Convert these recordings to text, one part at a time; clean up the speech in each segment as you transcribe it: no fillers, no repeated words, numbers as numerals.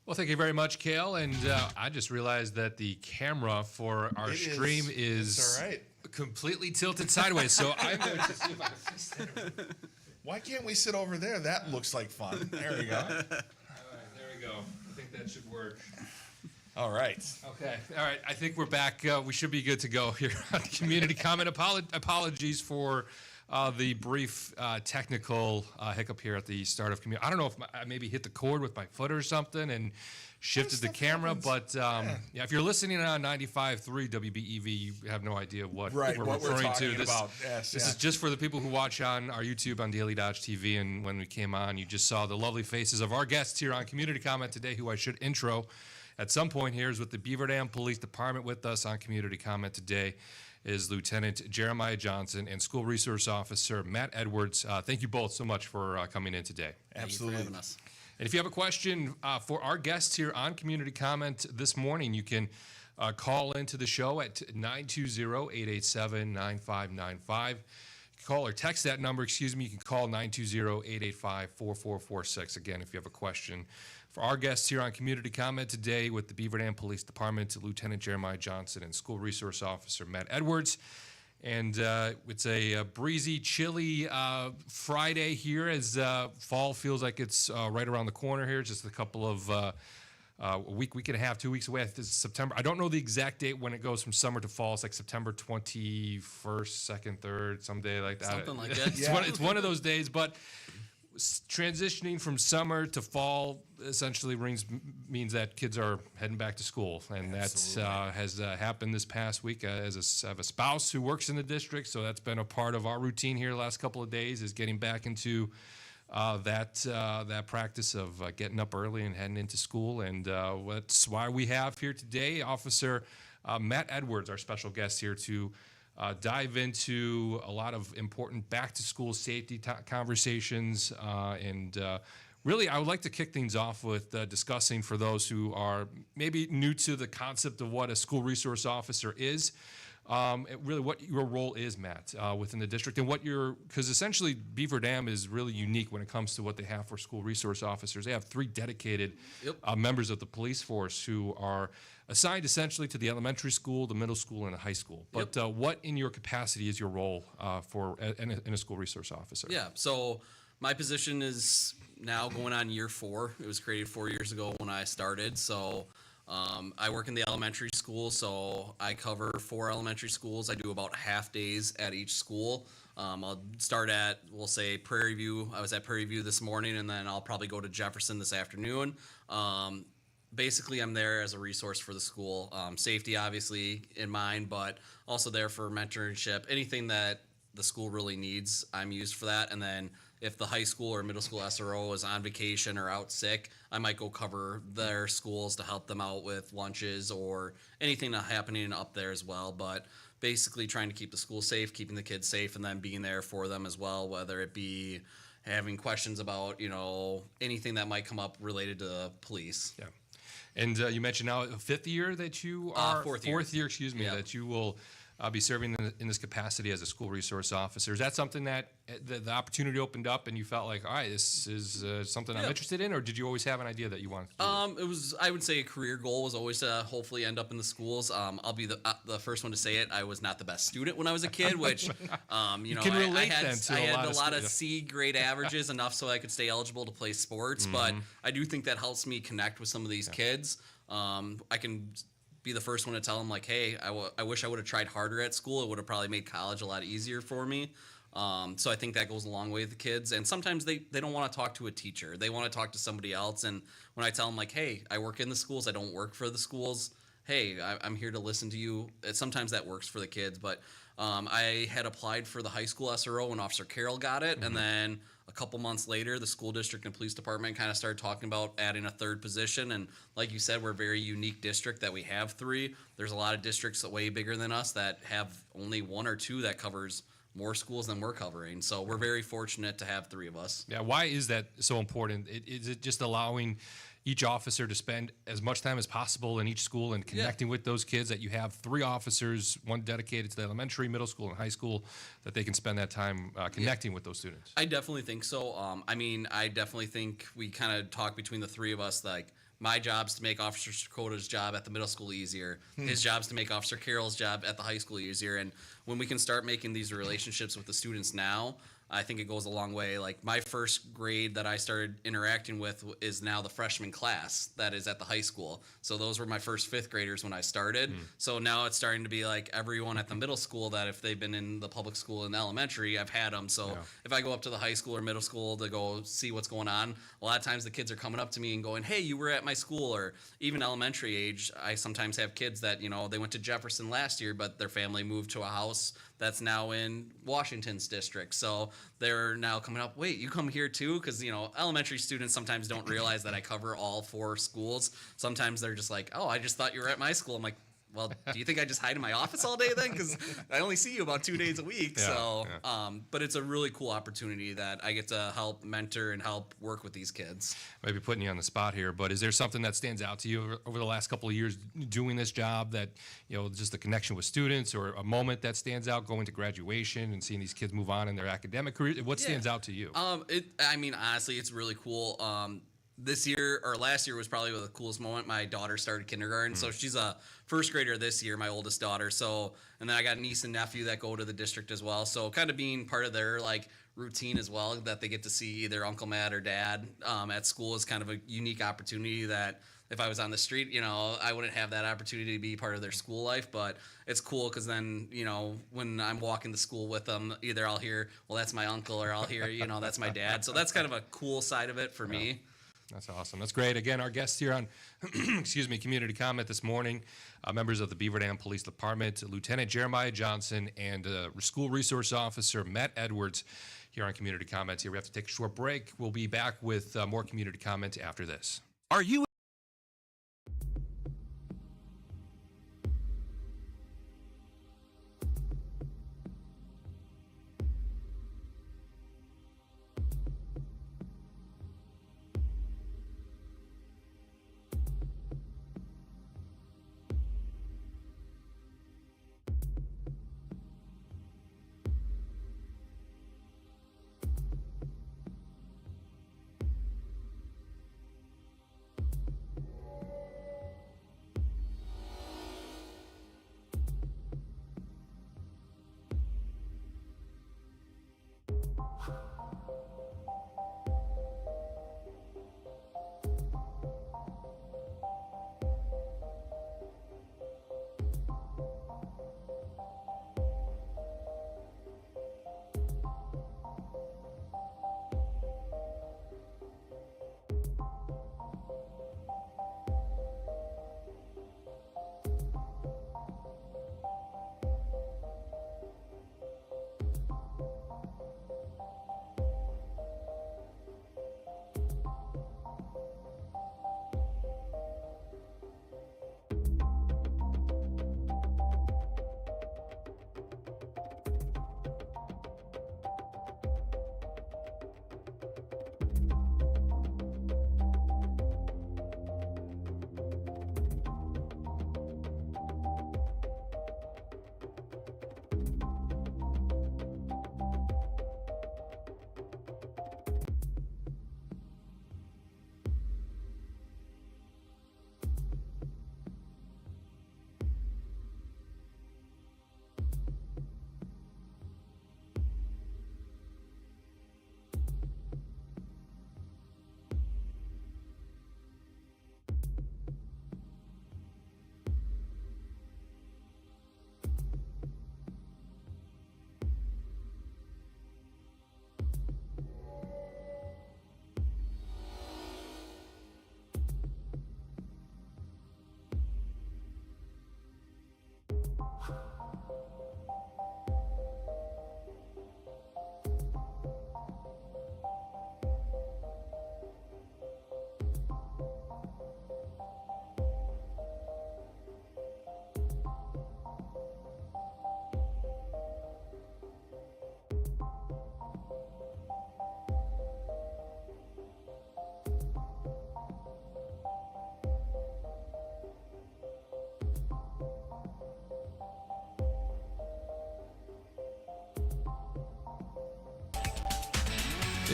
Well, thank you very much, Kale. And I just realized that the camera for our stream is all right. completely tilted sideways. So I'm going to see if I can fix that. Why can't we sit over there? That looks like fun. There we go. All right, there we go. I think that should work. All right. Okay. All right. I think we're back. We should be good to go here on Community Comment. Apologies for the brief technical hiccup here at the start of community. I don't know if I maybe hit the cord with my foot or something and shifted the camera, but yeah, if you're listening on 95.3 WBEV, you have no idea what we're referring to. This is just for the people who watch on our YouTube on Daily Dodge TV, and when we came on, you just saw the lovely faces of our guests here on Community Comment today, who I should intro. at some point here is with the Beaver Dam Police Department. With us on Community Comment today is Lieutenant Jeremiah Johnson and School Resource Officer Matt Edwards. Thank you both so much for coming in today. Absolutely. Thank you for having us. And if you have a question for our guests here on Community Comment this morning, you can call into the show at 920-887-9595. Call or text that number, you can call 920-885-4446. Again, if you have a question for our guests here on Community Comment today with the Beaver Dam Police Department, Lieutenant Jeremiah Johnson and School Resource Officer Matt Edwards. And it's a breezy, chilly Friday here as fall feels like it's right around the corner here. Just a couple of a week and a half, 2 weeks away. This is September. I don't know the exact date when it goes from summer to fall. It's like September 21st, 2nd, 3rd, someday like that. Something like that. It's one of those days, but transitioning from summer to fall essentially means that kids are heading back to school, and that has happened this past week. I have a spouse who works in the district, so that's been a part of our routine here the last couple of days, is getting back into that practice of getting up early and heading into school. And that's why we have here today Officer Matt Edwards, our special guest here, to dive into a lot of important back-to-school safety conversations. And really, I would like to kick things off with discussing, for those who are maybe new to the concept of what a school resource officer is, really what your role is, Matt, within the district, and because essentially Beaver Dam is really unique when it comes to what they have for school resource officers. They have 3 dedicated members of the police force who are assigned essentially to the elementary school, the middle school, and the high school. But what in your capacity is your role in a school resource officer? Yeah, so my position is now going on year 4. It was created 4 years ago when I started. So I work in the elementary school, so I cover 4 elementary schools. I do about half days at each school. I'll start at, we'll say, Prairie View. I was at Prairie View this morning, and then I'll probably go to Jefferson this afternoon. Basically, I'm there as a resource for the school. Safety, obviously, in mind, but also there for mentorship. Anything that the school really needs, I'm used for that. And then if the high school or middle school SRO is on vacation or out sick, I might go cover their schools to help them out with lunches or anything that's happening up there as well. But basically trying to keep the school safe, keeping the kids safe, and then being there for them as well, whether it be having questions about, anything that might come up related to police. Yeah. And you mentioned now 5th year that you are, fourth year, that you will be serving in this capacity as a school resource officer. Is that something that the opportunity opened up and you felt like, all right, this is something I'm interested in, or did you always have an idea that you wanted to do this? It was, I would say, a career goal was always to hopefully end up in the schools. I'll be the first one to say it. I was not the best student when I was a kid, which I had a lot of C grade averages, enough so I could stay eligible to play sports. But I do think that helps me connect with some of these kids. I can be the first one to tell them, like, hey, I wish I would have tried harder at school. It would have probably made college a lot easier for me. So I think that goes a long way with the kids. And sometimes they don't want to talk to a teacher. They want to talk to somebody else. And when I tell them, like, hey, I work in the schools, I don't work for the schools. Hey, I'm here to listen to you. Sometimes that works for the kids. But I had applied for the high school SRO when Officer Carroll got it. And then a couple months later, the school district and police department kind of started talking about adding a 3rd position. And like you said, we're a very unique district that we have 3. There's a lot of districts way bigger than us that have only 1 or 2 that covers more schools than we're covering. So we're very fortunate to have 3 of us. Yeah, why is that so important? Is it just allowing each officer to spend as much time as possible in each school and connecting with those kids, that you have 3 officers, one dedicated to the elementary, middle school, and high school, that they can spend that time connecting with those students? I definitely think so. I definitely think we kind of talk between the 3 of us, like, my job's to make Officer Dakota's job at the middle school easier. His job's to make Officer Carroll's job at the high school easier. And when we can start making these relationships with the students now, I think it goes a long way. Like, my first grade that I started interacting with is now the freshman class that is at the high school. So those were my first 5th graders when I started. So now it's starting to be like everyone at the middle school that if they've been in the public school and elementary, I've had them. So if I go up to the high school or middle school to go see what's going on, a lot of times the kids are coming up to me and going, hey, you were at my school. Or even elementary age, I sometimes have kids that, they went to Jefferson last year, but their family moved to a house that's now in Washington's district. So they're now coming up, wait, you come here too? Because, elementary students sometimes don't realize that I cover all 4 schools. Sometimes they're just like, oh, I just thought you were at my school. I'm like, well, do you think I just hide in my office all day then? Because I only see you about 2 days a week. But it's a really cool opportunity that I get to help mentor and help work with these kids. Maybe putting you on the spot here, but is there something that stands out to you over the last couple of years doing this job that, just the connection with students, or a moment that stands out going to graduation and seeing these kids move on in their academic career? What stands out to you? Honestly, it's really cool. This year or last year was probably the coolest moment. My daughter started kindergarten, so she's a first grader this year, my oldest daughter. So, and then I got a niece and nephew that go to the district as well. So kind of being part of their routine as well, that they get to see either Uncle Matt or Dad at school is kind of a unique opportunity that if I was on the street, I wouldn't have that opportunity to be part of their school life. But it's cool because then, when I'm walking to school with them, either I'll hear, well, that's my uncle, or I'll hear, that's my dad. So that's kind of a cool side of it for me. That's awesome. That's great. Again, our guests here on, Community Comment this morning, members of the Beaver Dam Police Department, Lieutenant Jeremiah Johnson and School Resource Officer Matt Edwards here on Community Comments. Here we have to take a short break. We'll be back with more Community Comment after this. Are you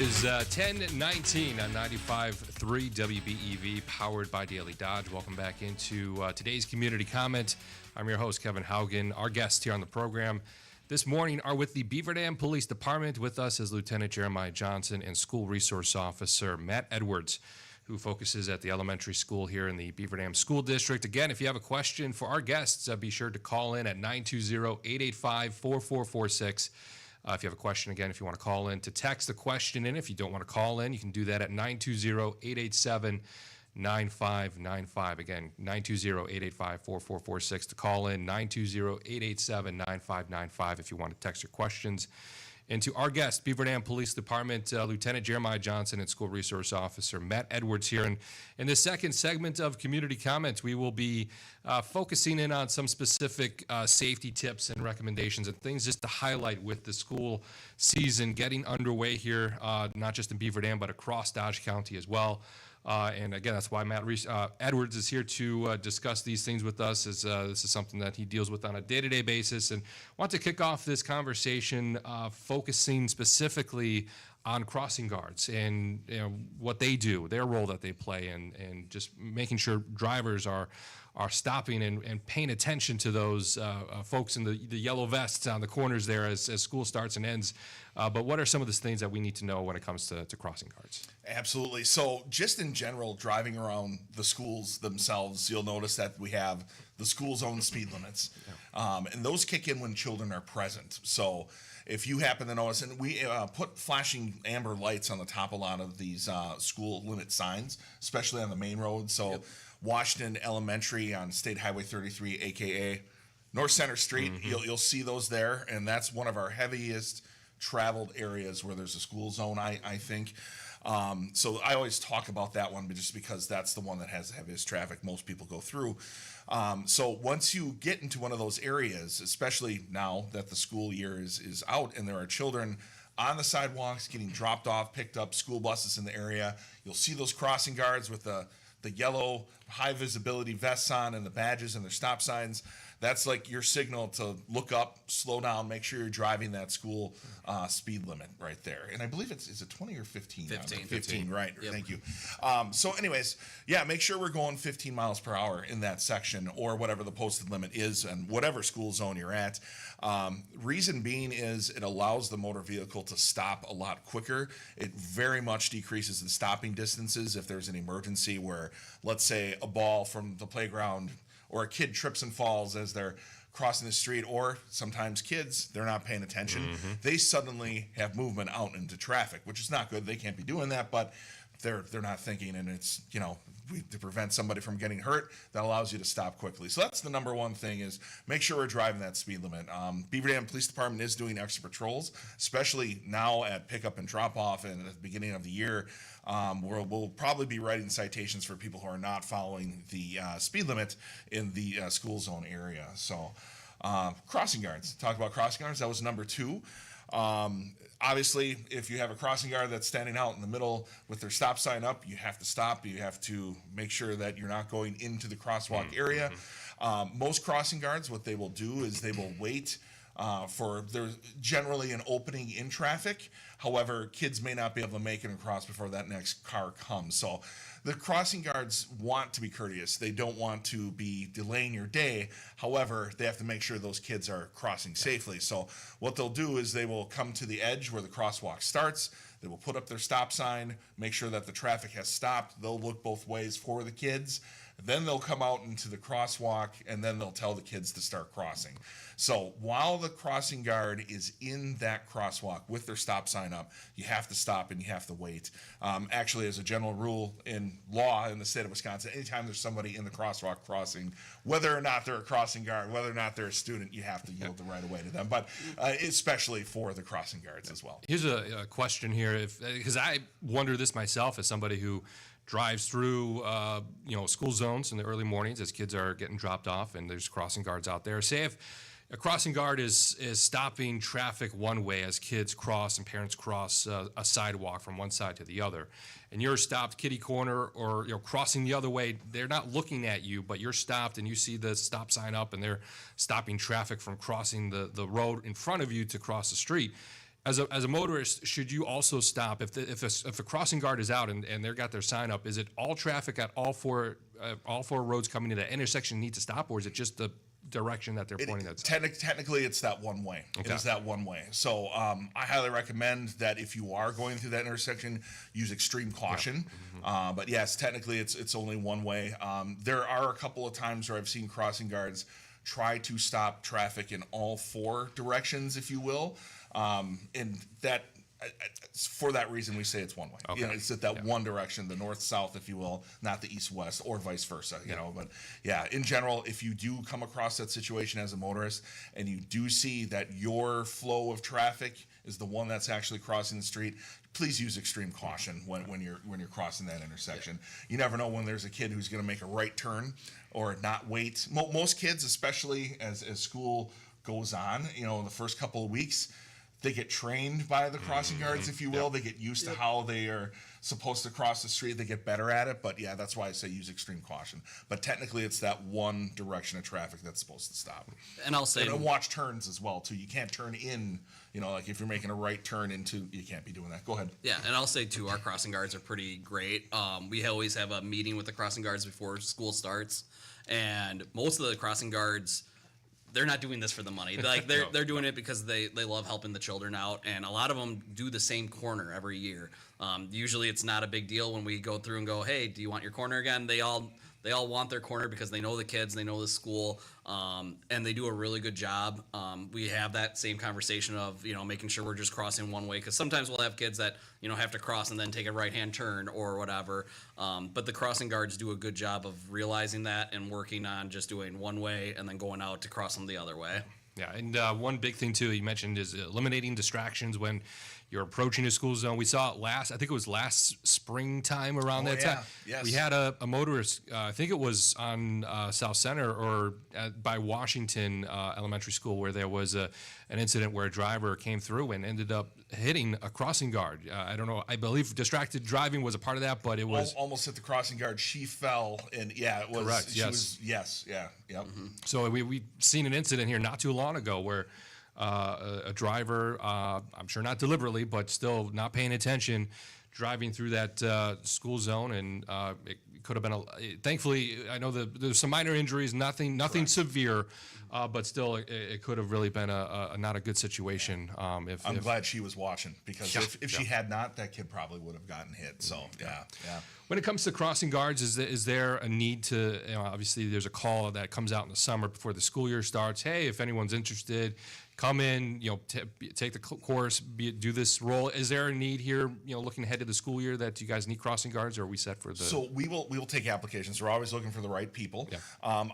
is 10:19 on 95.3 WBEV, powered by Daily Dodge. Welcome back into today's Community Comment. I'm your host, Kevin Haugen. Our guests here on the program this morning are with the Beaver Dam Police Department. With us is Lieutenant Jeremiah Johnson and School Resource Officer Matt Edwards, who focuses at the elementary school here in the Beaver Dam School District. Again, if you have a question for our guests, be sure to call in at 920-885-4446. If you have a question, again, if you want to call in, to text the question in. If you don't want to call in, you can do that at 920-887-9797. 9595. Again, 920-885-4446 to call in, 920-887-9595 if you want to text your questions. And to our guest, Beaver Dam Police Department Lieutenant Jeremiah Johnson and School Resource Officer Matt Edwards here. And in the second segment of Community Comments, we will be focusing in on some specific safety tips and recommendations and things just to highlight with the school season getting underway here, not just in Beaver Dam, but across Dodge County as well. And again, that's why Matt Edwards is here to discuss these things with us, as this is something that he deals with on a day-to-day basis. And want to kick off this conversation focusing specifically on crossing guards and what they do, their role that they play, and just making sure drivers are stopping and paying attention to those folks in the yellow vests on the corners there as school starts and ends. But what are some of the things that we need to know when it comes to crossing guards? Absolutely. So just in general, driving around the schools themselves, you'll notice that we have the school zone speed limits. And those kick in when children are present. So if you happen to notice, and we put flashing amber lights on the top of a lot of these school limit signs, especially on the main road. So Washington Elementary on State Highway 33, aka North Center Street, you'll see those there, and that's one of our heaviest traveled areas where there's a school zone, I think. So I always talk about that one, but just because that's the one that has the heaviest traffic most people go through. So once you get into one of those areas, especially now that the school year is out and there are children on the sidewalks getting dropped off, picked up, school buses in the area, you'll see those crossing guards with the yellow high visibility vests on and the badges and their stop signs. That's like your signal to look up, slow down, make sure you're driving that school speed limit right there. And I believe is it 20 or 15? 15, right. Yep. Thank you. So anyways, yeah, make sure we're going 15 miles per hour in that section or whatever the posted limit is and whatever school zone you're at. Reason being is it allows the motor vehicle to stop a lot quicker. It very much decreases the stopping distances if there's an emergency where, let's say, a ball from the playground or a kid trips and falls as they're crossing the street, or sometimes kids, they're not paying attention. They suddenly have movement out into traffic, which is not good. They can't be doing that, but they're not thinking, and it's, to prevent somebody from getting hurt, that allows you to stop quickly. So that's the number one thing, is make sure we're driving that speed limit. Beaver Dam Police Department is doing extra patrols, especially now at pickup and drop off and at the beginning of the year. We'll probably be writing citations for people who are not following the speed limit in the school zone area. So crossing guards, talk about crossing guards, that was number two. Obviously, if you have a crossing guard that's standing out in the middle with their stop sign up, you have to stop. You have to make sure that you're not going into the crosswalk area. Most crossing guards, what they will do is they will wait for there's generally an opening in traffic. However, kids may not be able to make it across before that next car comes. So the crossing guards want to be courteous. They don't want to be delaying your day. However, they have to make sure those kids are crossing safely. So what they'll do is they will come to the edge where the crosswalk starts. They will put up their stop sign, make sure that the traffic has stopped. They'll look both ways for the kids. Then they'll come out into the crosswalk, and then they'll tell the kids to start crossing. So while the crossing guard is in that crosswalk with their stop sign up, you have to stop and you have to wait. Actually, as a general rule in law in the state of Wisconsin, anytime there's somebody in the crosswalk crossing, whether or not they're a crossing guard, whether or not they're a student, you have to yield the right of way to them. But especially for the crossing guards as well. Here's a question here, because I wonder this myself as somebody who drives through school zones in the early mornings as kids are getting dropped off and there's crossing guards out there. Say if a crossing guard is stopping traffic one way as kids cross and parents cross a sidewalk from one side to the other, and you're stopped kitty corner or crossing the other way, they're not looking at you, but you're stopped and you see the stop sign up and they're stopping traffic from crossing the road in front of you to cross the street. As a motorist, should you also stop if a crossing guard is out and they've got their sign up? Is it all traffic at all four roads coming to that intersection need to stop, or is it just the direction that they're pointing at? Technically, it's that one way. Okay. It is that one way. So I highly recommend that if you are going through that intersection, use extreme caution. Yeah. But yes, technically, it's only one way. There are a couple of times where I've seen crossing guards try to stop traffic in all four directions, if you will. And that for that reason, we say it's one way. Okay. You know, it's at that one direction, the north-south, if you will, not the east-west or vice versa, you know. But yeah, in general, if you do come across that situation as a motorist and you do see that your flow of traffic is the one that's actually crossing the street, please use extreme caution when you're crossing that intersection. You never know when there's a kid who's going to make a right turn or not wait. Most kids, especially as school goes on, you know, in the first couple of weeks, they get trained by the crossing guards, if you will. They get used to how they are supposed to cross the street. They get better at it. But yeah, that's why I say use extreme caution. But technically, it's that one direction of traffic that's supposed to stop. And I'll say, and watch turns as well too. You can't turn in. You know, like if you're making a right turn into, you can't be doing that. Go ahead. yeah, and I'll say too, our crossing guards are pretty great. We always have a meeting with the crossing guards before school starts, and most of the crossing guards, they're not doing this for the money. Like they're doing it because they love helping the children out, and a lot of them do the same corner every year. Usually it's not a big deal when we go through and go, hey, do you want your corner again? They all want their corner because they know the kids, they know the school, and they do a really good job. We have that same conversation of, you know, making sure we're just crossing one way, because sometimes we'll have kids that, you know, have to cross and then take a right-hand turn or whatever. But the crossing guards do a good job of realizing that and working on just doing one way and then going out to cross them the other way. Yeah, and one big thing too you mentioned is eliminating distractions when you're approaching a school zone. We saw it I think it was last springtime around that time. Yes. We had a motorist, I think it was on South Center or by Washington Elementary School, where there was an incident where a driver came through and ended up hitting a crossing guard. I don't know, I believe distracted driving was a part of that, but it was... Almost hit the crossing guard. She fell, and yeah, it was... Correct, yes. Yep. Mm-hmm. So we've seen an incident here not too long ago where a driver, I'm sure not deliberately, but still not paying attention, driving through that school zone, and it could have been thankfully, I know there's some minor injuries, nothing severe, but still it could have really been a not a good situation. I'm glad she was watching, because if she had not, that kid probably would have gotten hit. So yeah. When it comes to crossing guards, is there a need to, you know, obviously there's a call that comes out in the summer before the school year starts. Hey, if anyone's interested, come in, you know, take the course, do this role. Is there a need here, you know, looking ahead to the school year, that you guys need crossing guards, or are we set for the... So we will take applications. We're always looking for the right people. Yeah.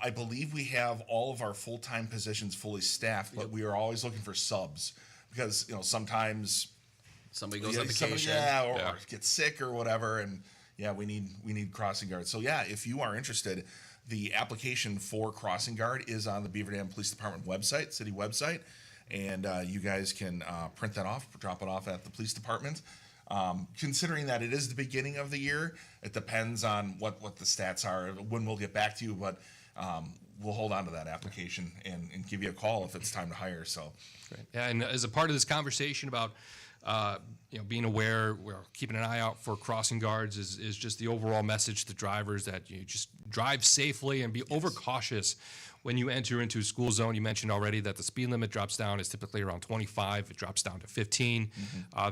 I believe we have all of our full-time positions fully staffed, but we are always looking for subs, because, you know, sometimes somebody goes on vacation, or gets sick or whatever, and we need crossing guards. So yeah, if you are interested, the application for crossing guard is on the Beaver Dam Police Department website, city website. And you guys can print that off, drop it off at the police department. Considering that it is the beginning of the year, it depends on what the stats are, when we'll get back to you, but we'll hold on to that application and give you a call if it's time to hire. So, great. Yeah, and as a part of this conversation about you know, being aware, we're keeping an eye out for crossing guards is just the overall message to drivers that you just drive safely and be overcautious when you enter into a school zone. You mentioned already that the speed limit drops down is typically around 25. It drops down to 15.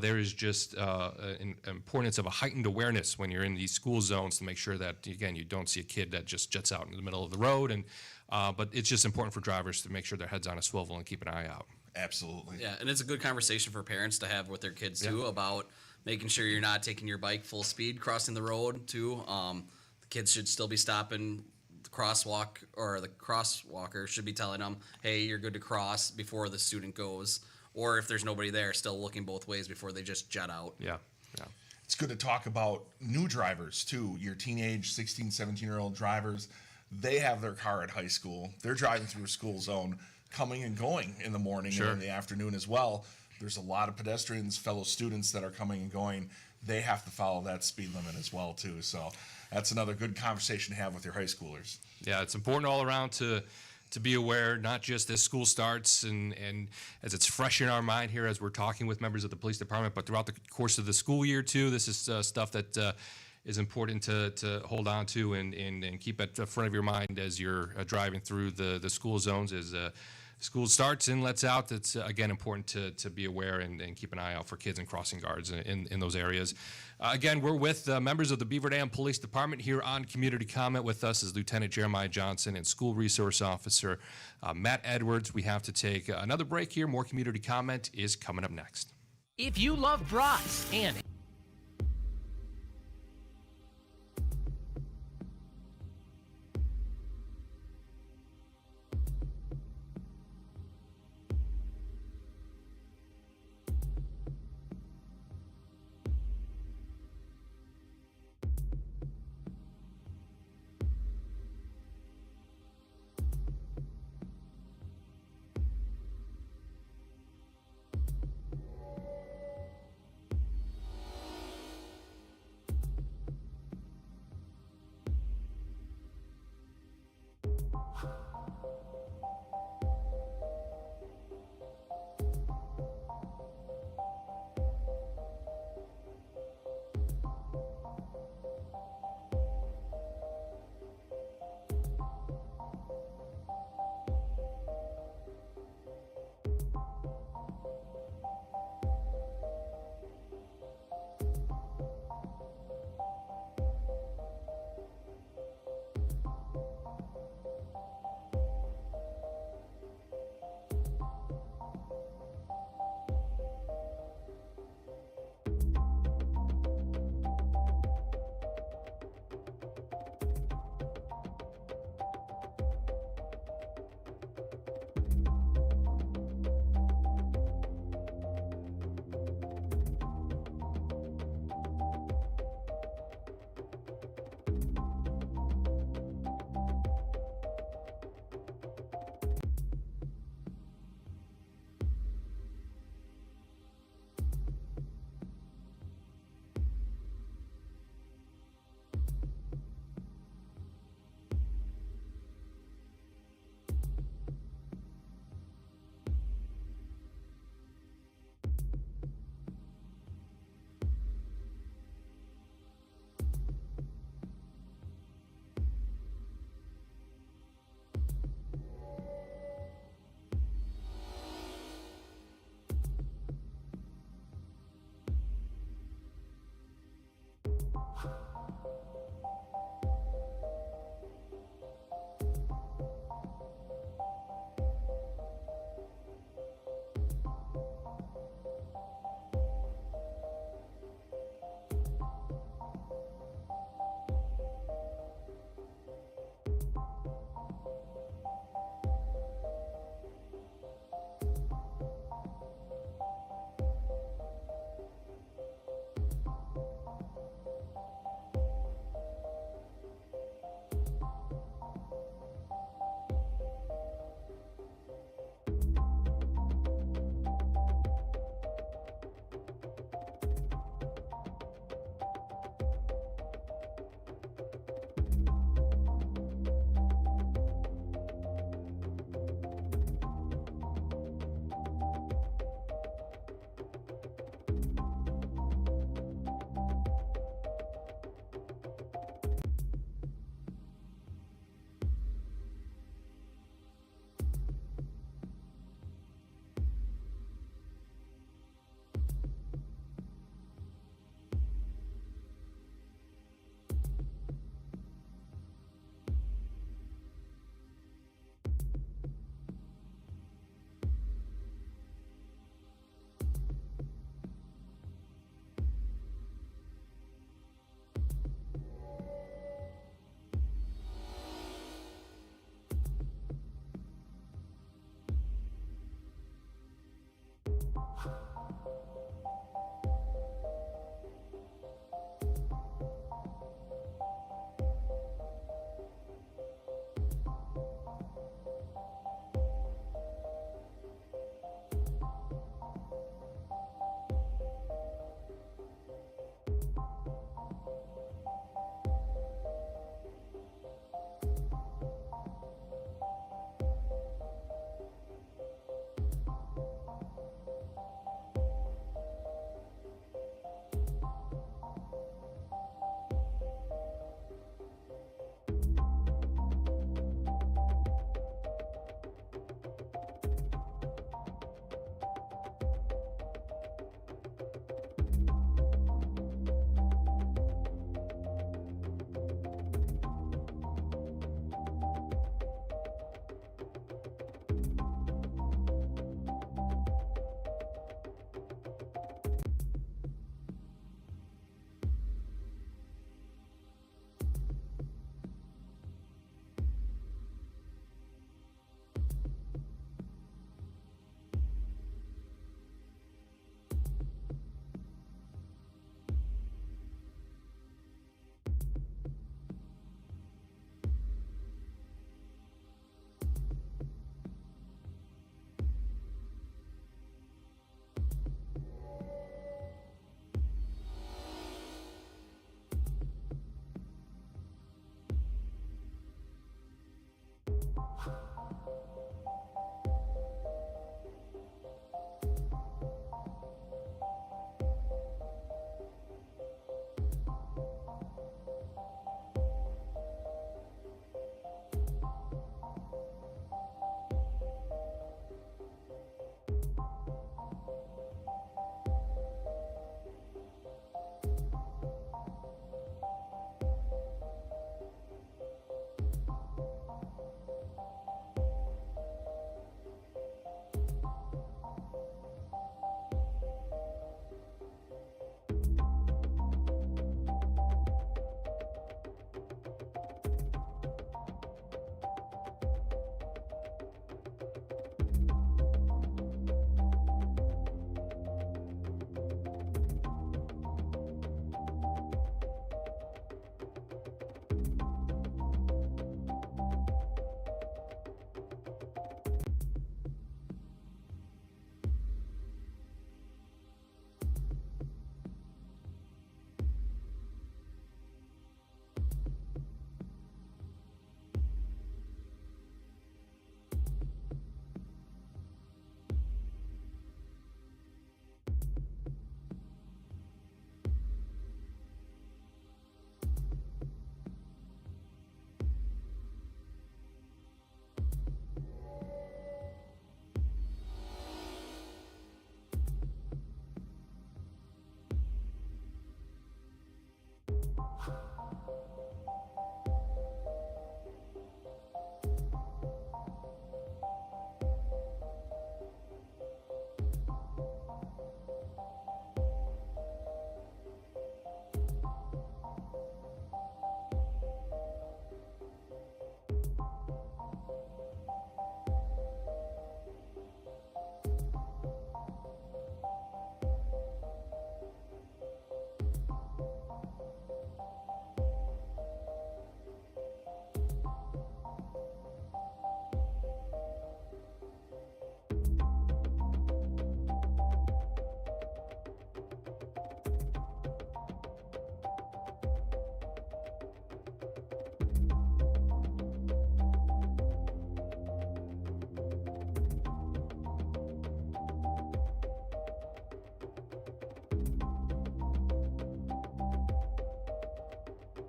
There is just an importance of a heightened awareness when you're in these school zones to make sure that, again, you don't see a kid that just jets out in the middle of the road. And but it's just important for drivers to make sure their head's on a swivel and keep an eye out. Absolutely. Yeah, and it's a good conversation for parents to have with their kids too, about making sure you're not taking your bike full speed crossing the road too. The kids should still be stopping the crosswalk, or the crosswalker should be telling them, hey, you're good to cross before the student goes. Or if there's nobody there, still looking both ways before they just jet out. Yeah. It's good to talk about new drivers too. Your teenage 16, 17-year-old drivers, they have their car at high school. They're driving through a school zone, coming and going in the morning and in the afternoon as well. There's a lot of pedestrians, fellow students that are coming and going. They have to follow that speed limit as well too. So that's another good conversation to have with your high schoolers. Yeah, it's important all around to be aware, not just as school starts and as it's fresh in our mind here as we're talking with members of the police department, but throughout the course of the school year too. This is stuff that is important to hold on to and keep at the front of your mind as you're driving through the school zones. As school starts and lets out, it's again important to be aware and keep an eye out for kids and crossing guards in those areas. Again, we're with members of the Beaver Dam Police Department here on Community Comment. With us is Lieutenant Jeremiah Johnson and School Resource Officer Matt Edwards. We have to take another break here. More Community Comment is coming up next. If you love brats and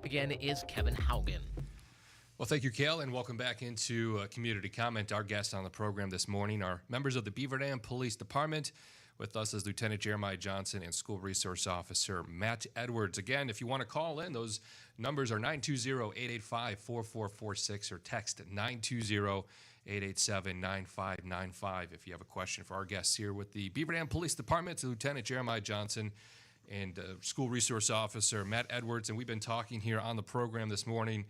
Again, is Kevin Haugen. Well, thank you, Kale, and welcome back into Community Comment. Our guests on the program this morning are members of the Beaver Dam Police Department. With us is Lieutenant Jeremiah Johnson and School Resource Officer Matt Edwards. Again, if you want to call in, those numbers are 920-885-4446 or text 920-887-9595 if you have a question for our guests here with the Beaver Dam Police Department, Lieutenant Jeremiah Johnson and School Resource Officer Matt Edwards. And we've been talking here on the program this morning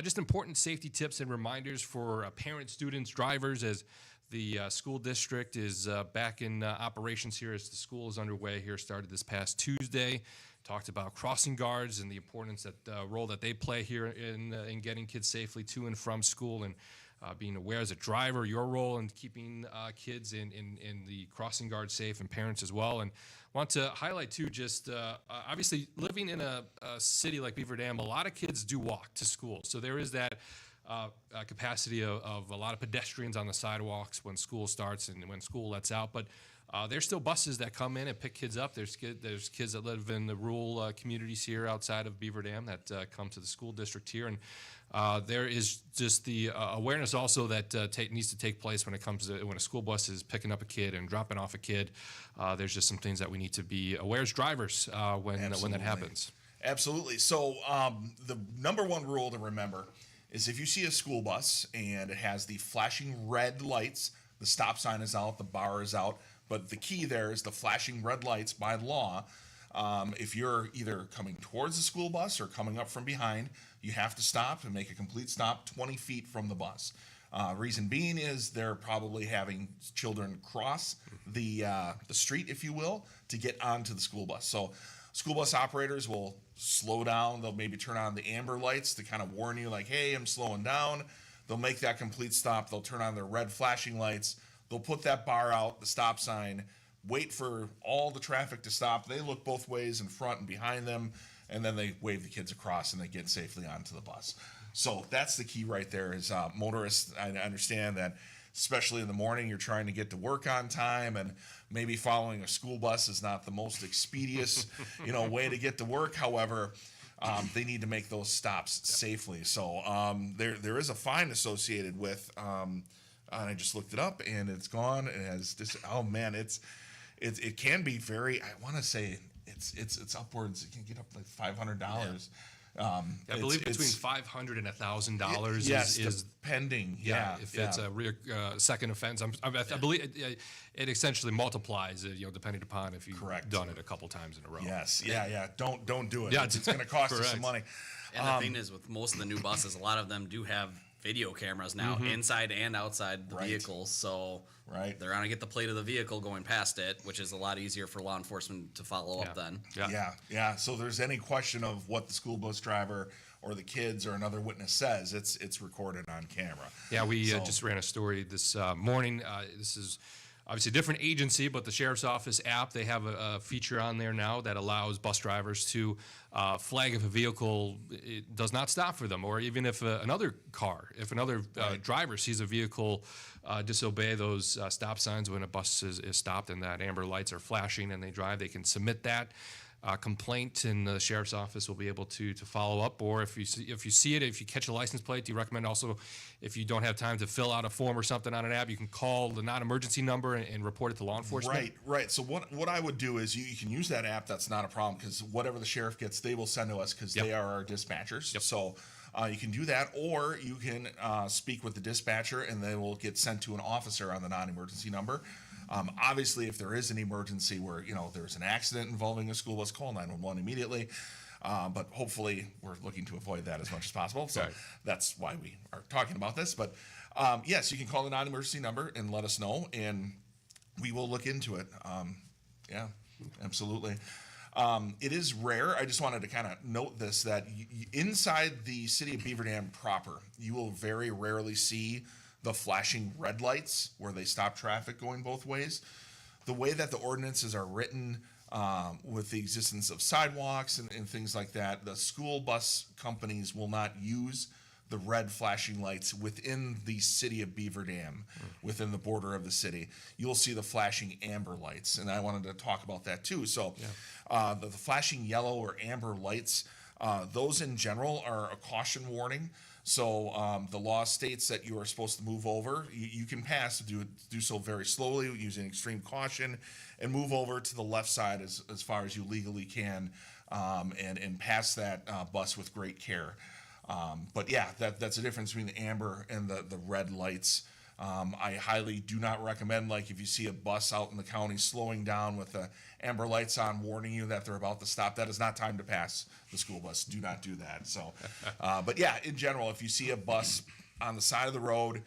just important safety tips and reminders for parents, students, drivers as the school district is back in operations here as the school is underway here, started this past Tuesday. Talked about crossing guards and the importance that role that they play here in getting kids safely to and from school, and being aware as a driver, your role in keeping kids in the crossing guard safe, and parents as well. And want to highlight too, just obviously living in a city like Beaver Dam, a lot of kids do walk to school. So there is that capacity of a lot of pedestrians on the sidewalks when school starts and when school lets out. But there's still buses that come in and pick kids up. There's kids that live in the rural communities here outside of Beaver Dam that come to the school district here. And there is just the awareness also that needs to take place when it comes to when a school bus is picking up a kid and dropping off a kid. There's just some things that we need to be aware as drivers when that happens. Absolutely. So the number one rule to remember is if you see a school bus and it has the flashing red lights, the stop sign is out, the bar is out, but the key there is the flashing red lights by law. If you're either coming towards the school bus or coming up from behind, you have to stop and make a complete stop 20 feet from the bus. Reason being is they're probably having children cross the street, if you will, to get onto the school bus. So school bus operators will slow down. They'll maybe turn on the amber lights to kind of warn you, like, hey, I'm slowing down. They'll make that complete stop. They'll turn on their red flashing lights. They'll put that bar out, the stop sign, wait for all the traffic to stop. They look both ways, in front and behind them, and then they wave the kids across and they get safely onto the bus. So that's the key right there is motorists. I understand that, especially in the morning, you're trying to get to work on time, and maybe following a school bus is not the most expeditious, way to get to work. However, they need to make those stops safely. So there is a fine associated with, and I just looked it up, and it's gone. It has this. Oh man, it can be very. I want to say it's upwards. It can get up to like $500. I believe between $500 and $1,000 yes, is pending. If it's a second offense, I believe it essentially multiplies. Depending upon if you've done it a couple times in a row. Yes, yeah. Don't do it. Yeah, it's going to cost you some money. And the thing is, with most of the new buses, a lot of them do have video cameras now, inside and outside the vehicles. So they're going to get the plate of the vehicle going past it, which is a lot easier for law enforcement to follow up then. Yeah. So if there's any question of what the school bus driver or the kids or another witness says, it's recorded on camera. Yeah, we just ran a story this morning. This is obviously a different agency, but the Sheriff's Office app, they have a feature on there now that allows bus drivers to flag if a vehicle does not stop for them, or even if another driver sees a vehicle disobey those stop signs when a bus is stopped and that amber lights are flashing and they drive, they can submit that complaint, and the Sheriff's Office will be able to follow up. Or if you see it, if you catch a license plate, do you recommend also, if you don't have time to fill out a form or something on an app, you can call the non-emergency number and report it to law enforcement? Right. So what I would do is you can use that app. That's not a problem, because whatever the sheriff gets, they will send to us, because they are our dispatchers. So you can do that, or you can speak with the dispatcher and they will get sent to an officer on the non-emergency number. Obviously, if there is an emergency where there's an accident involving a school bus, call 911 immediately. But hopefully, we're looking to avoid that as much as possible. So that's why we are talking about this. But yes, you can call the non-emergency number and let us know, and we will look into it. Yeah, absolutely. It is rare. I just wanted to kind of note this, that inside the city of Beaver Dam proper, you will very rarely see the flashing red lights where they stop traffic going both ways. The way that the ordinances are written, with the existence of sidewalks and things like that, the school bus companies will not use the red flashing lights within the city of Beaver Dam, within the border of the city. You'll see the flashing amber lights, and I wanted to talk about that too. So the flashing yellow or amber lights, Those in general are a caution warning. So the law states that you are supposed to move over. You can pass, do so very slowly using extreme caution, and move over to the left side as far as you legally can, and pass that bus with great care. But yeah, that's the difference between the amber and the red lights. I highly do not recommend, like, if you see a bus out in the county slowing down with the amber lights on warning you that they're about to stop, that is not time to pass the school bus. Do not do that. So, but yeah, in general, if you see a bus on the side of the road,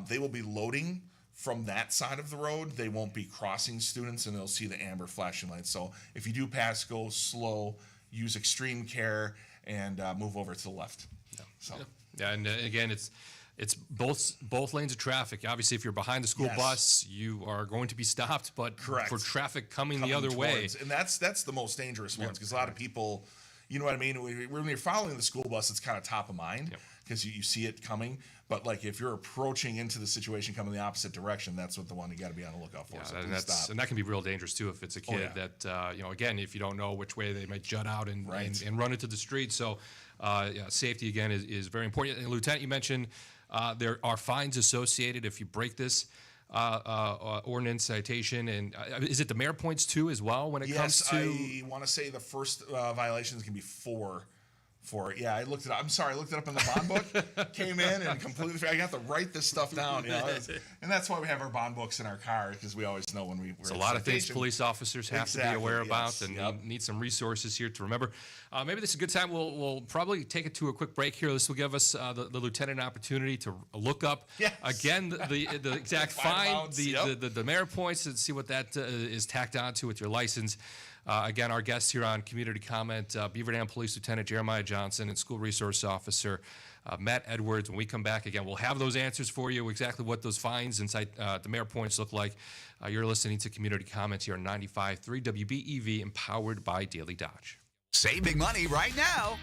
they will be loading from that side of the road. They won't be crossing students, and they'll see the amber flashing lights. So if you do pass, go slow, use extreme care, and move over to the left. So. Yeah, and again, it's both lanes of traffic. Obviously, if you're behind the school Yes. bus, you are going to be stopped. But Correct. for traffic coming the other way, and that's the most dangerous ones, because a lot of people, you know what I mean. When you're following the school bus, it's kind of top of mind because you see it coming. But like if you're approaching into the situation coming the opposite direction, that's what the one you got to be on the lookout for. Yeah, So and please stop. that can be real dangerous too if it's a kid that again, if you don't know which way they might jut out and run into the street. So safety again is very important. And Lieutenant, you mentioned there are fines associated if you break this ordinance citation, and is it demerit points too as well when it comes to? I want to say the first violations can be four. Yeah, I looked it up. I'm sorry, I looked it up in the bond book. Came in and completely. I got to write this stuff down, and that's why we have our bond books in our car, because we always know when we're. It's a lot of things police officers have to be aware about, and need some resources here to remember. Maybe this is a good time. We'll probably take it to a quick break here. This will give us the lieutenant an opportunity to look up again the exact fine, the demerit points, and see what that is tacked onto with your license. Again, our guests here on Community Comment, Beaver Dam Police Lieutenant Jeremiah Johnson and School Resource Officer Matt Edwards. When we come back again, we'll have those answers for you, exactly what those fines and demerit points look like. You're listening to Community Comment here on 95.3 WBEV, empowered by Daily Dodge. Saving money right now.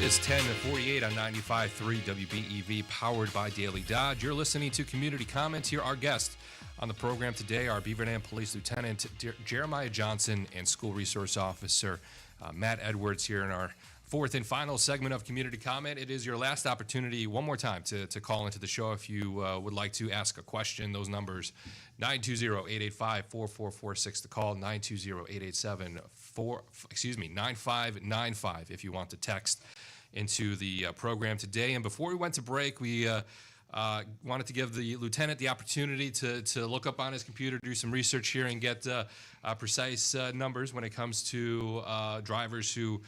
It's 10:48 on 95.3 WBEV, powered by Daily Dodge. You're listening to Community Comments. Here, our guests on the program today are Beaver Dam Police Lieutenant Jeremiah Johnson and School Resource Officer Matt Edwards here in our fourth and final segment of Community Comment. It is your last opportunity, one more time, to call into the show if you would like to ask a question. Those numbers, 920-885-4446 to call, 920-887-9595 if you want to text into the program today. And before we went to break, we wanted to give the lieutenant the opportunity to look up on his computer, do some research here, and get precise numbers when it comes to drivers who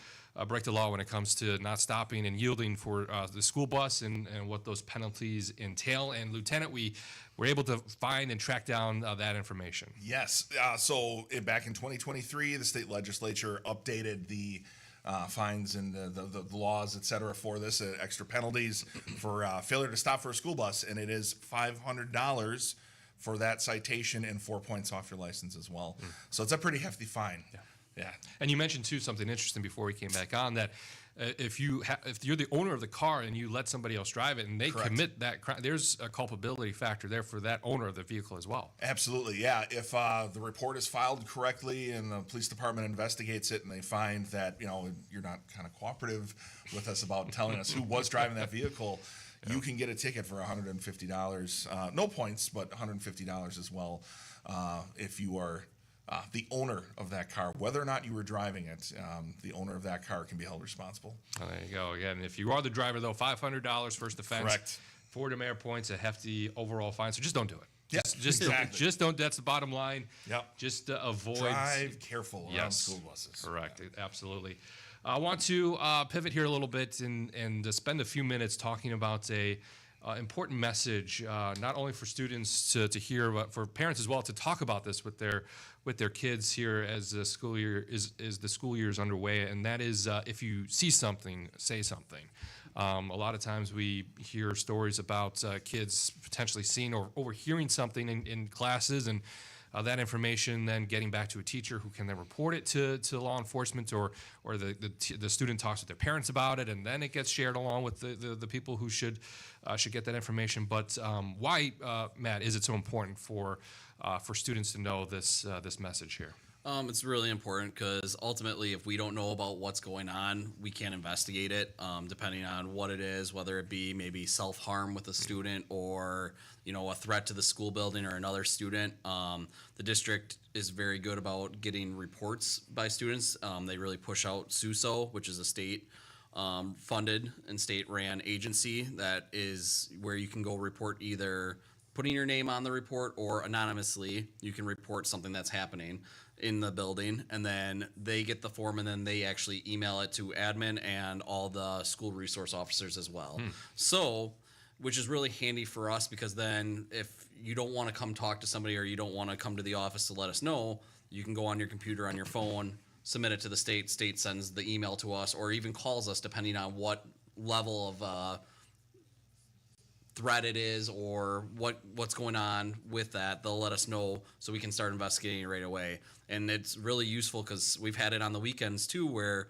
break the law when it comes to not stopping and yielding for the school bus and what those penalties entail. And Lieutenant, we were able to find and track down that information. Yes. So back in 2023, the state legislature updated the fines and the laws, et cetera, for this, extra penalties for failure to stop for a school bus. And it is $500 for that citation and 4 points off your license as well. So it's a pretty hefty fine. Yeah. And you mentioned too something interesting before we came back on, that if you're the owner of the car and you let somebody else drive it and they Correct. commit that crime, there's a culpability factor there for that owner of the vehicle as well. Absolutely, yeah. If the report is filed correctly and the police department investigates it and they find that you're not kind of cooperative with us about telling us who was driving that vehicle, you can get a ticket for $150. No points, but $150 as well if you are the owner of that car. Whether or not you were driving it, the owner of that car can be held responsible. Oh, there you go. Again, if you are the driver, though, $500 first offense. Correct. 4 demerit points, a hefty overall fine. So just don't do it. Yes, Exactly. Just don't. That's the bottom line. Yep. Just avoid. Drive careful around Yes. school buses. Correct. Absolutely. I want to pivot here a little bit and spend a few minutes talking about a important message, not only for students to hear, but for parents as well, to talk about this with their kids here as the school year is underway. And that is, if you see something, say something. A lot of times we hear stories about kids potentially seeing or overhearing something in classes, and that information then getting back to a teacher who can then report it to law enforcement, or the student talks with their parents about it, and then it gets shared along with the people who should get that information. But why, Matt, is it so important for students to know this message here? It's really important because ultimately, if we don't know about what's going on, we can't investigate it, depending on what it is, whether it be maybe self-harm with a student or, a threat to the school building or another student. The district is very good about getting reports by students. They really push out SUSO, which is a state funded and state-ran agency that is where you can go report either putting your name on the report or anonymously. You can report something that's happening in the building, and then they get the form, and then they actually email it to admin and all the school resource officers as well. So, which is really handy for us, because then if you don't want to come talk to somebody or you don't want to come to the office to let us know, you can go on your computer, on your phone, submit it to the state. State sends the email to us, or even calls us, depending on what level of threat it is or what's going on with that. They'll let us know so we can start investigating right away. And it's really useful because we've had it on the weekends too, where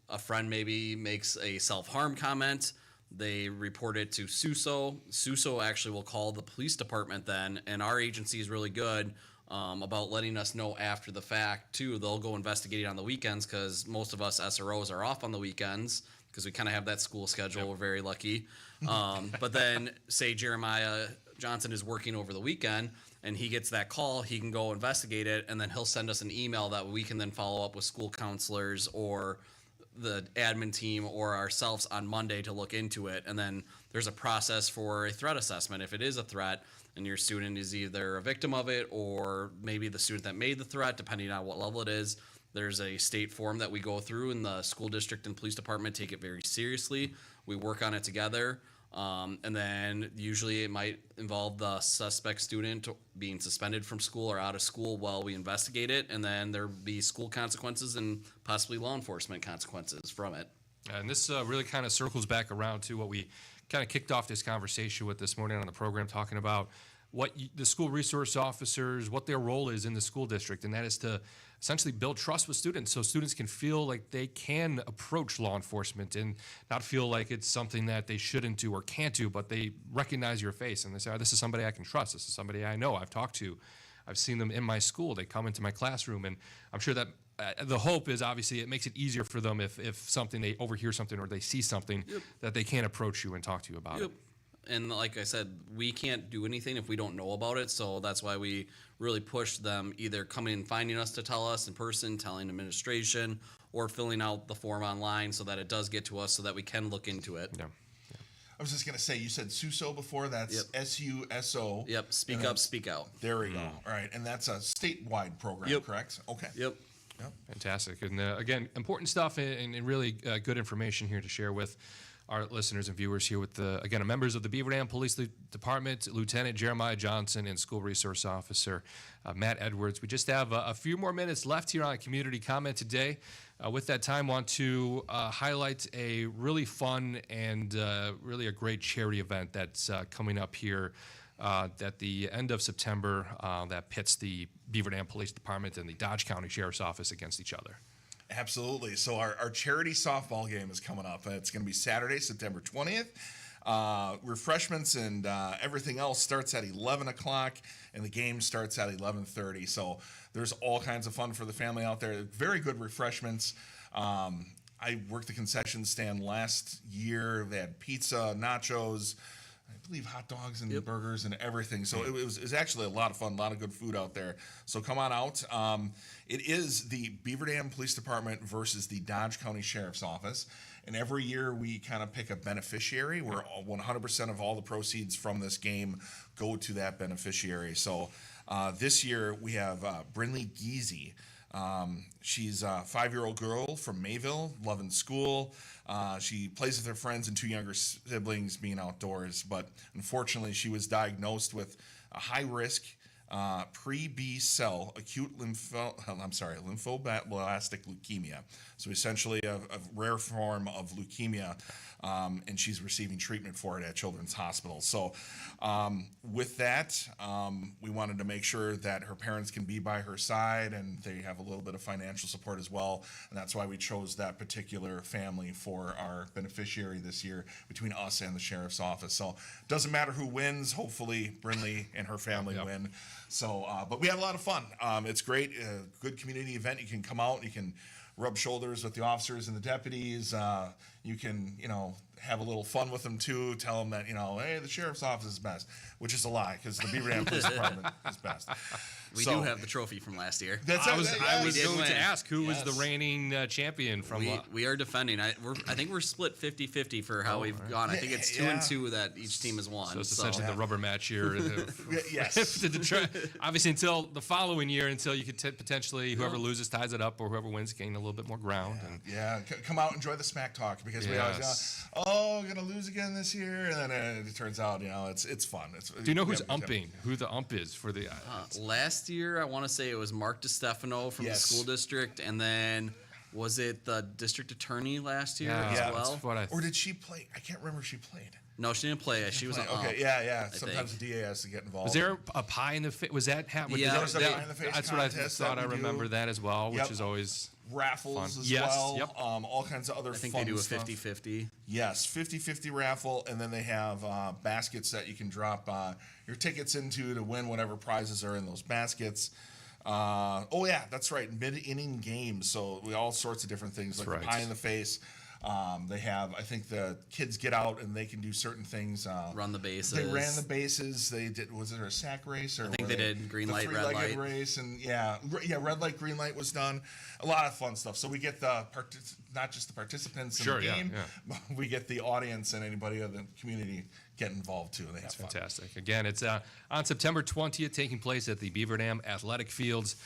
a friend maybe makes a self-harm comment. They report it to SUSO. SUSO actually will call the police department then, and our agency is really good about letting us know after the fact too. They'll go investigate it on the weekends because most of us SROs are off on the weekends because we kind of have that school schedule. Yep. We're very lucky. But then say Jeremiah Johnson is working over the weekend and he gets that call, he can go investigate it, and then he'll send us an email that we can then follow up with school counselors or the admin team or ourselves on Monday to look into it. And then there's a process for a threat assessment. If it is a threat and your student is either a victim of it or maybe the student that made the threat, depending on what level it is, there's a state form that we go through, and the school district and police department take it very seriously. We work on it together. And then usually it might involve the suspect student being suspended from school or out of school while we investigate it. And then there'll be school consequences and possibly law enforcement consequences from it. And this really kind of circles back around to what we kind of kicked off this conversation with this morning on the program, talking about the school resource officers, what their role is in the school district, and that is to essentially build trust with students so students can feel like they can approach law enforcement and not feel like it's something that they shouldn't do or can't do, but they recognize your face and they say, oh, this is somebody I can trust. This is somebody I know, I've talked to. I've seen them in my school. They come into my classroom, and I'm sure that the hope is obviously it makes it easier for them if something, they overhear something or they see something, that they can approach you and talk to you about it. And like I said, we can't do anything if we don't know about it. So that's why we really push them either coming and finding us to tell us in person, telling administration, or filling out the form online so that it does get to us so that we can look into it. Yeah. I was just going to say, you said SUSO before. That's SUSO. Yep. Speak up, speak out. There we go. All right. And that's a statewide program, correct? Okay. Yep. Fantastic. And again, important stuff and really good information here to share with our listeners and viewers here with members of the Beaver Dam Police Department, Lieutenant Jeremiah Johnson and School Resource Officer Matt Edwards. We just have a few more minutes left here on Community Comment today. With that time, want to highlight a really fun and really a great charity event that's coming up here at the end of September that pits the Beaver Dam Police Department and the Dodge County Sheriff's Office against each other. Absolutely. So our charity softball game is coming up. It's going to be Saturday, September 20th. Refreshments and everything else starts at 11 o'clock, and the game starts at 11:30. So there's all kinds of fun for the family out there. Very good refreshments. I worked the concession stand last year. They had pizza, nachos, I believe hot dogs and burgers and everything. So it was actually a lot of fun, a lot of good food out there. So come on out. It is the Beaver Dam Police Department versus the Dodge County Sheriff's Office. And every year we kind of pick a beneficiary where 100% of all the proceeds from this game go to that beneficiary. So this year we have Brinley Geezy. She's a 5-year-old girl from Mayville, loving school. She plays with her friends and 2 younger siblings being outdoors, but unfortunately she was diagnosed with a high-risk pre-B cell acute lymphoblastic leukemia. So essentially a rare form of leukemia, and she's receiving treatment for it at Children's Hospital. So with that, we wanted to make sure that her parents can be by her side and they have a little bit of financial support as well. And that's why we chose that particular family for our beneficiary this year between us and the Sheriff's Office. So it doesn't matter who wins. Hopefully Brinley and her family win. So, but we had a lot of fun. It's great, good community event. You can come out, you can rub shoulders with the officers and the deputies. You can, have a little fun with them too. Tell them that, hey, the Sheriff's Office is best, which is a lie because the Beaver Dam Police Department is best. We do have the trophy from last year. I was going to ask who was the reigning champion from. We are defending. I think we're split 50-50 for how we've gone. I think it's 2-2 that each team has won. So it's essentially the rubber match here. Yes. Obviously, until the following year, until you could potentially whoever loses ties it up, or whoever wins gain a little bit more ground. Come out, enjoy the smack talk because we always we're gonna lose again this year, and then it turns out it's fun. Do you know who's umping? Who the ump is for the? Last year, I want to say it was Mark DiStefano from the school district, and then was it the district attorney last year as well? Or did she play? I can't remember if she played. No, she didn't play. She was an ump. Okay, sometimes the DA has to get involved. Was there a pie in the face? Was that happening? Yeah, there was a pie in the face. That's what I thought. I remember that as well, which is always raffles fun. as well. Yep. All kinds of other fun stuff. I think they do a 50-50. Yes, 50-50 raffle, and then they have baskets that you can drop your tickets into to win whatever prizes are in those baskets. That's right, mid-inning games. So all sorts of different things like the pie in the face. They have, I think the kids get out and they can do certain things. Run the bases. They ran the bases. They did. Was it a sack race or? I think they did green light, red light. Three-legged race, and red light, green light was done. A lot of fun stuff. So we get not just the participants in the game, we get the audience and anybody in the community get involved too. And they have fun. Fantastic. Again, it's on September 20th, taking place at the Beaver Dam Athletic Fields.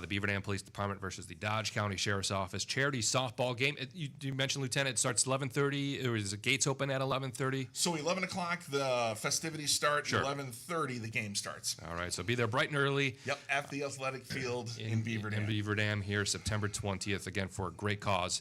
The Beaver Dam Police Department versus the Dodge County Sheriff's Office charity softball game. You mentioned, Lieutenant, it starts 11:30. Or is the gates open at 11:30? So 11 o'clock, the festivities start. 11:30, the game starts. All right, so be there bright and early. Yep, at the athletic field in Beaver Dam. In Beaver Dam here, September 20th, again, for a great cause.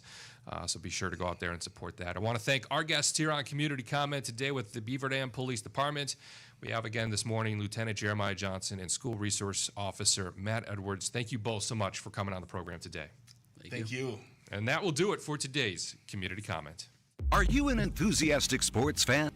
So be sure to go out there and support that. I want to thank our guests here on Community Comment today with the Beaver Dam Police Department. We have again this morning Lieutenant Jeremiah Johnson and School Resource Officer Matt Edwards. Thank you both so much for coming on the program today. Thank you. And that will do it for today's Community Comment. Are you an enthusiastic sports fan?